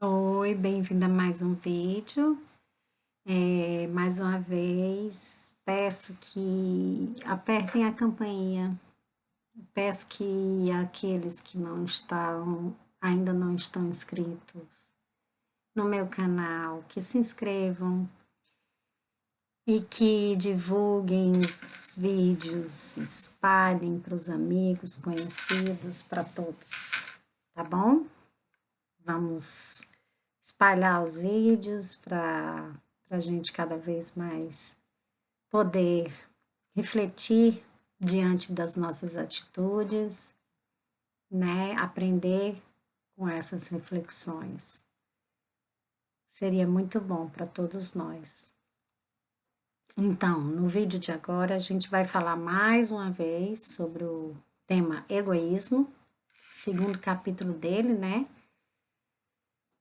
Oi, bem-vinda a mais um vídeo. Mais uma vez, peço que apertem a campainha. Peço que aqueles que ainda não estão inscritos no meu canal, que se inscrevam e que divulguem os vídeos, espalhem para os amigos, conhecidos, para todos, tá bom? Vamos espalhar os vídeos para a gente cada vez mais poder refletir diante das nossas atitudes, né? Aprender com essas reflexões. Seria muito bom para todos nós. Então, no vídeo de agora, a gente vai falar mais uma vez sobre o tema egoísmo, segundo capítulo dele, né?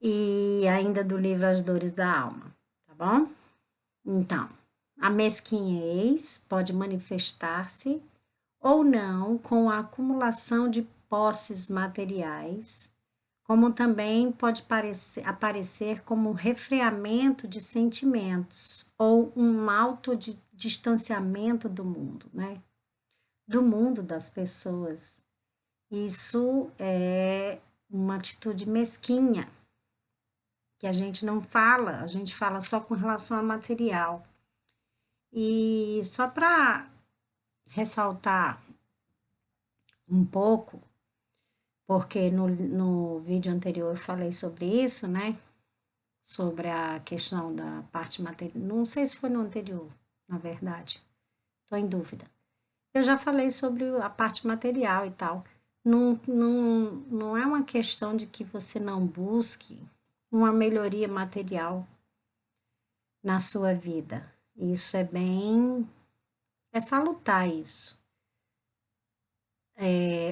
E ainda do livro As Dores da Alma, tá bom? Então, a mesquinhez pode manifestar-se ou não com a acumulação de posses materiais, como também pode aparecer como um refreamento de sentimentos ou um distanciamento do mundo, né? Do mundo das pessoas. Isso é uma atitude mesquinha, que a gente não fala, a gente fala só com relação a material. E só para ressaltar um pouco, porque no vídeo anterior eu falei sobre isso, né? Sobre a questão da parte material. Não sei se foi no anterior, na verdade. Estou em dúvida. Eu já falei sobre a parte material e tal. Não é uma questão de que você não busque uma melhoria material na sua vida. Isso é salutar isso.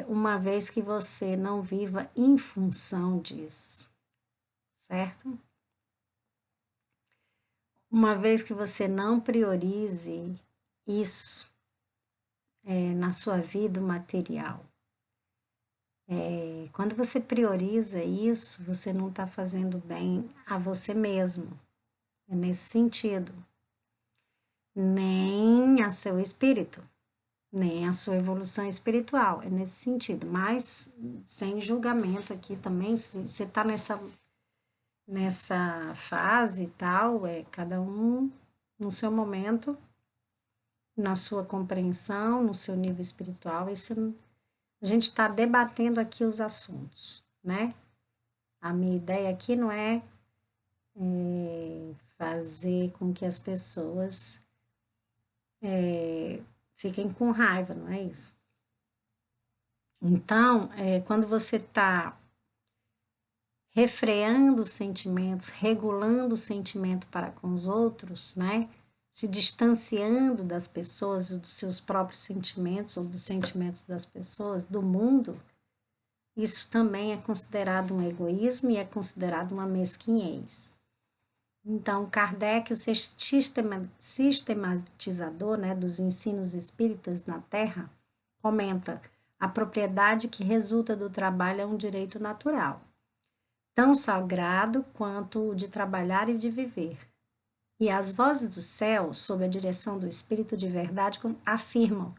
Uma vez que você não viva em função disso, certo? Uma vez que você não priorize isso na sua vida material. Quando você prioriza isso, você não está fazendo bem a você mesmo. É nesse sentido. Nem a seu espírito, nem a sua evolução espiritual. É nesse sentido. Mas sem julgamento aqui também, se você está nessa fase e tal, cada um no seu momento, na sua compreensão, no seu nível espiritual. A gente está debatendo aqui os assuntos, né? A minha ideia aqui não é fazer com que as pessoas fiquem com raiva, não é isso? Então, quando você está refreando os sentimentos, regulando o sentimento para com os outros, né? Se distanciando das pessoas, dos seus próprios sentimentos ou dos sentimentos das pessoas, do mundo, isso também é considerado um egoísmo e é considerado uma mesquinhez. Então, Kardec, o sistematizador, né, dos ensinos espíritas na Terra, comenta: a propriedade que resulta do trabalho é um direito natural, tão sagrado quanto o de trabalhar e de viver. E as vozes do céu, sob a direção do Espírito de verdade, afirmam: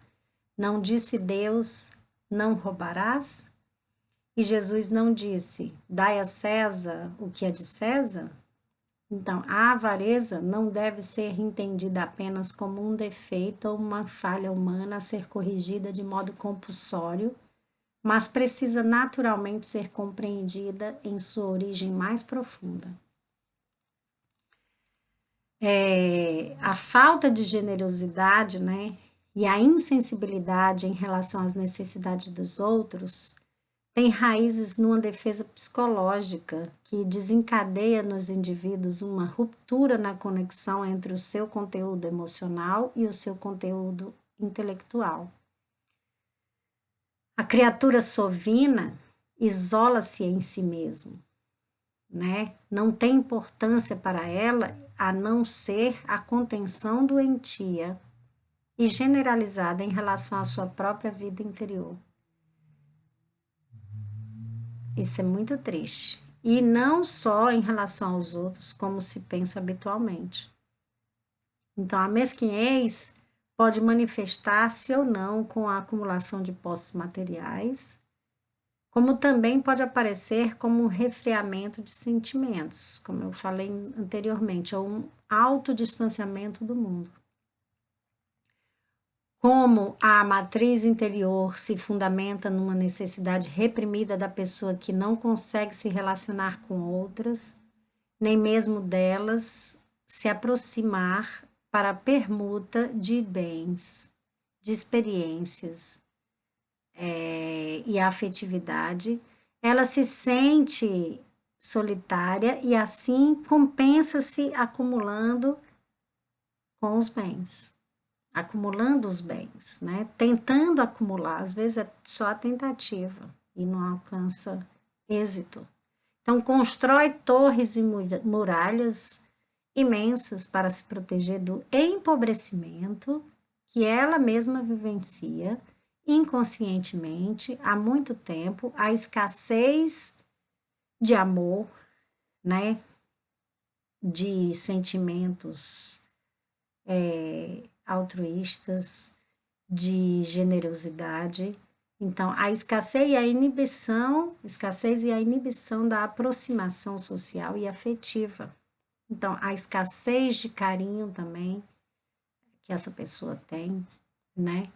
não disse Deus, não roubarás? E Jesus não disse: dai a César o que é de César? Então, a avareza não deve ser entendida apenas como um defeito ou uma falha humana a ser corrigida de modo compulsório, mas precisa naturalmente ser compreendida em sua origem mais profunda. A falta de generosidade, né, e a insensibilidade em relação às necessidades dos outros tem raízes numa defesa psicológica que desencadeia nos indivíduos uma ruptura na conexão entre o seu conteúdo emocional e o seu conteúdo intelectual. A criatura sovina isola-se em si mesmo, né? Não tem importância para ela a não ser a contenção doentia e generalizada em relação à sua própria vida interior. Isso é muito triste. e não só em relação aos outros, como se pensa habitualmente. Então, a mesquinhez pode manifestar-se ou não com a acumulação de posses materiais, como também pode aparecer como um resfriamento de sentimentos, como eu falei anteriormente, ou um autodistanciamento do mundo. Como a matriz interior se fundamenta numa necessidade reprimida da pessoa que não consegue se relacionar com outras, nem mesmo delas se aproximar para a permuta de bens, de experiências e afetividade, ela se sente solitária e assim compensa-se acumulando com os bens, acumulando os bens, né? Tentando acumular, às vezes é só a tentativa e não alcança êxito. Então, constrói torres e muralhas imensas para se proteger do empobrecimento que ela mesma vivencia inconscientemente há muito tempo, a escassez de amor, né? De sentimentos altruístas, de generosidade. Então, a escassez e a inibição da aproximação social e afetiva. Então, a escassez de carinho também que essa pessoa tem, né?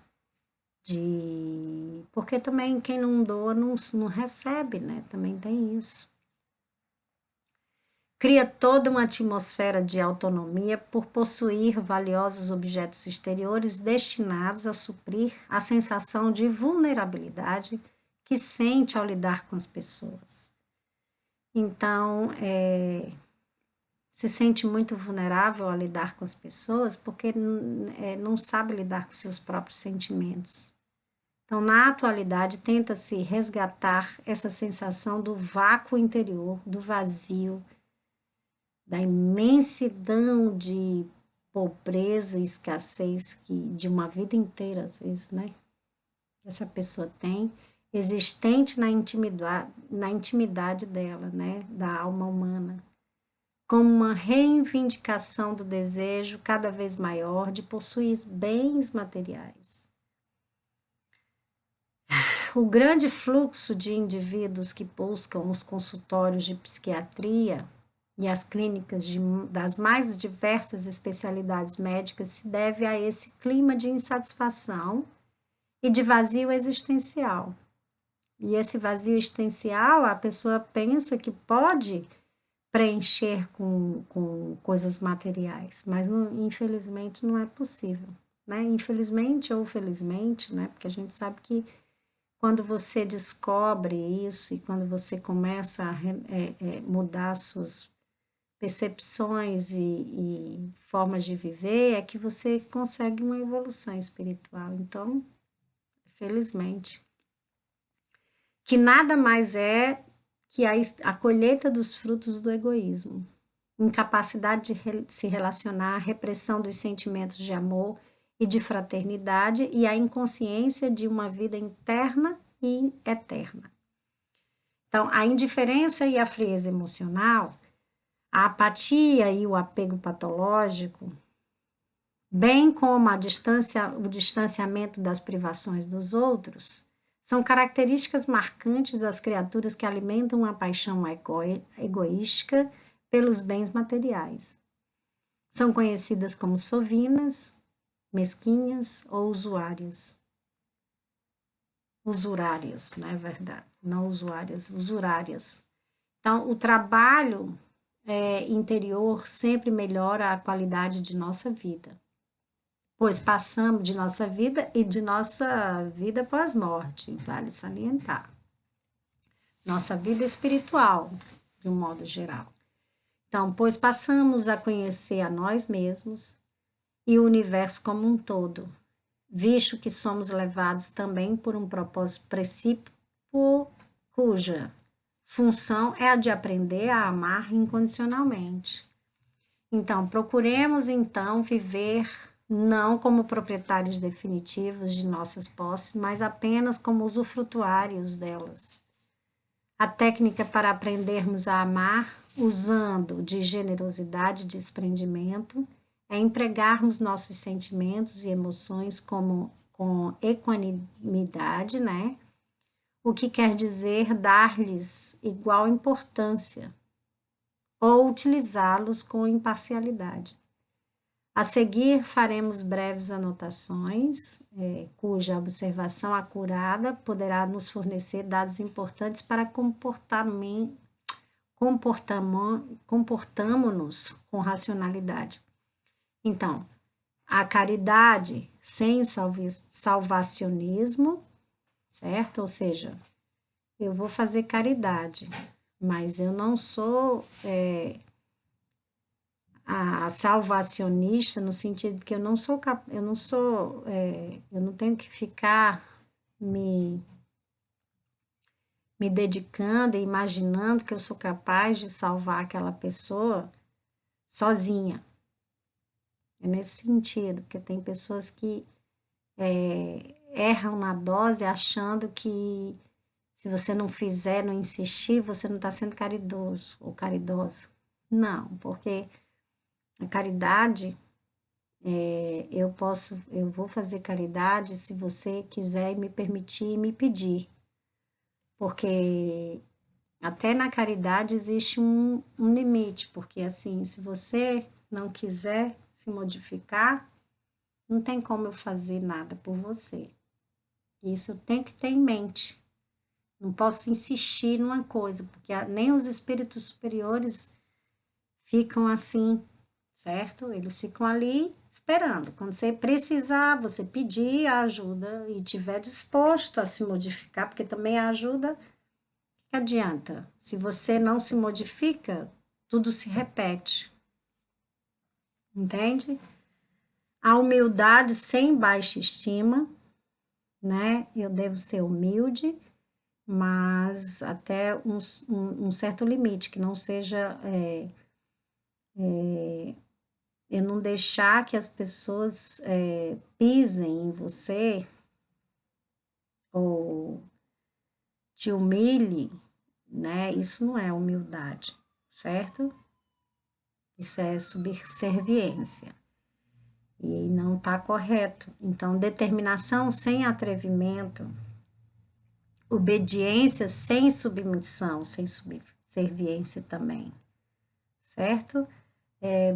Porque também quem não doa não recebe, né? Também tem isso. Cria toda uma atmosfera de autonomia por possuir valiosos objetos exteriores destinados a suprir a sensação de vulnerabilidade que sente ao lidar com as pessoas. Então, se sente muito vulnerável ao lidar com as pessoas porque não sabe lidar com seus próprios sentimentos. Então, na atualidade, tenta-se resgatar essa sensação do vácuo interior, do vazio, da imensidão de pobreza e escassez de uma vida inteira, às vezes, né? Essa pessoa tem, existente na intimidade dela, né? Da alma humana, como uma reivindicação do desejo cada vez maior de possuir bens materiais. O grande fluxo de indivíduos que buscam os consultórios de psiquiatria e as clínicas das mais diversas especialidades médicas se deve a esse clima de insatisfação e de vazio existencial. E esse vazio existencial, a pessoa pensa que pode preencher com coisas materiais, mas infelizmente não é possível, né? Infelizmente ou felizmente, né? Porque a gente sabe que quando você descobre isso e quando você começa a mudar suas percepções e formas de viver, é que você consegue uma evolução espiritual. Então, felizmente, que nada mais é que a colheita dos frutos do egoísmo, incapacidade de se relacionar, repressão dos sentimentos de amor e de fraternidade e a inconsciência de uma vida interna e eterna. Então, a indiferença e a frieza emocional, a apatia e o apego patológico, bem como o distanciamento das privações dos outros, são características marcantes das criaturas que alimentam a paixão egoística pelos bens materiais. São conhecidas como sovinas, mesquinhas ou usurárias. Usurárias, não é verdade? Não usuárias, usurárias. Então, o trabalho interior sempre melhora a qualidade de nossa vida, pois passamos de nossa vida e de nossa vida pós-morte, vale salientar. Nossa vida espiritual, de um modo geral. Então, pois passamos a conhecer a nós mesmos e o universo como um todo, visto que somos levados também por um propósito precípio cuja função é a de aprender a amar incondicionalmente. Então, procuremos então viver não como proprietários definitivos de nossas posses, mas apenas como usufrutuários delas. A técnica para aprendermos a amar, usando de generosidade e desprendimento, é empregarmos nossos sentimentos e emoções com equanimidade, né? O que quer dizer dar-lhes igual importância, ou utilizá-los com imparcialidade. A seguir, faremos breves anotações, cuja observação acurada poderá nos fornecer dados importantes para comportamo-nos com racionalidade. Então, a caridade sem salvacionismo, certo? Ou seja, eu vou fazer caridade, mas eu não sou a salvacionista no sentido que eu não sou eu não tenho que ficar me dedicando e imaginando que eu sou capaz de salvar aquela pessoa sozinha. É nesse sentido, porque tem pessoas que erram na dose achando que se você não fizer, não insistir, você não está sendo caridoso ou caridosa. Não, porque a caridade, eu vou fazer caridade se você quiser me permitir e me pedir. Porque até na caridade existe um limite, porque assim, se você não quiser se modificar, não tem como eu fazer nada por você. Isso eu tenho que ter em mente. Não posso insistir numa coisa, porque nem os espíritos superiores ficam assim, certo? Eles ficam ali esperando. Quando você precisar, você pedir a ajuda e estiver disposto a se modificar, porque também a ajuda, que adianta? Se você não se modifica, tudo se repete. Entende? A humildade sem baixa estima, né? Eu devo ser humilde, mas até um certo limite, que não seja eu não deixar que as pessoas pisem em você ou te humilhe, né? Isso não é humildade, certo? Isso é subserviência e não está correto. Então, determinação sem atrevimento, obediência sem submissão, sem subserviência também, certo?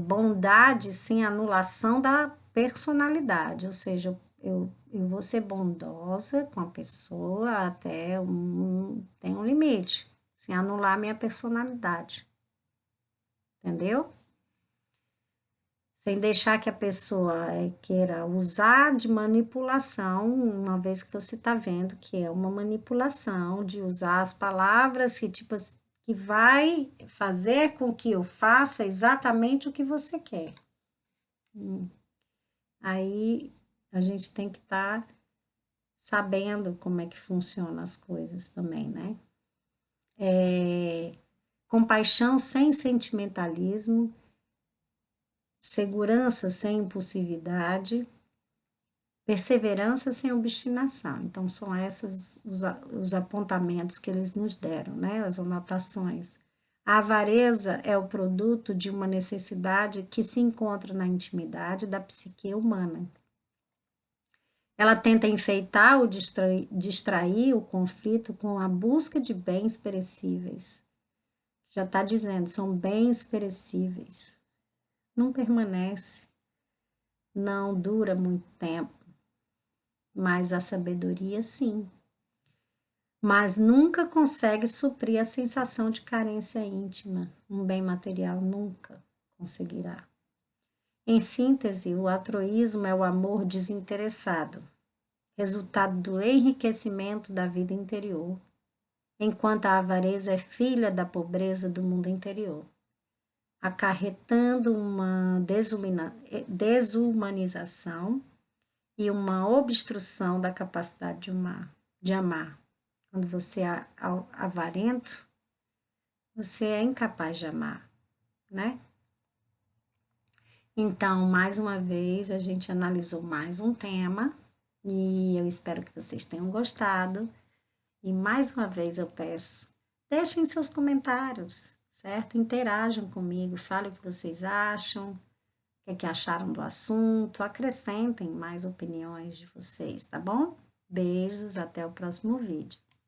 Bondade sem anulação da personalidade, ou seja, eu vou ser bondosa com a pessoa até tem um limite, sem anular minha personalidade, entendeu? Sem deixar que a pessoa queira usar de manipulação, uma vez que você está vendo que é uma manipulação, de usar as palavras que, tipo, que vai fazer com que eu faça exatamente o que você quer. Aí a gente tem que estar sabendo como é que funcionam as coisas também, né? Compaixão sem sentimentalismo, segurança sem impulsividade, perseverança sem obstinação. Então, são esses os apontamentos que eles nos deram, né? As anotações. A avareza é o produto de uma necessidade que se encontra na intimidade da psique humana. Ela tenta enfeitar ou distrair o conflito com a busca de bens perecíveis. Já está dizendo, são bens perecíveis. Não permanece, não dura muito tempo, mas a sabedoria sim. Mas nunca consegue suprir a sensação de carência íntima. Um bem material nunca conseguirá. Em síntese, o altruísmo é o amor desinteressado, resultado do enriquecimento da vida interior, enquanto a avareza é filha da pobreza do mundo interior, acarretando uma desumanização e uma obstrução da capacidade de amar. Quando você é avarento, você é incapaz de amar, né? Então, mais uma vez, a gente analisou mais um tema e eu espero que vocês tenham gostado. E mais uma vez eu peço deixem seus comentários, certo? Interajam comigo, falem o que vocês acham, o que acharam do assunto, acrescentem mais opiniões de vocês, tá bom? Beijos, até o próximo vídeo.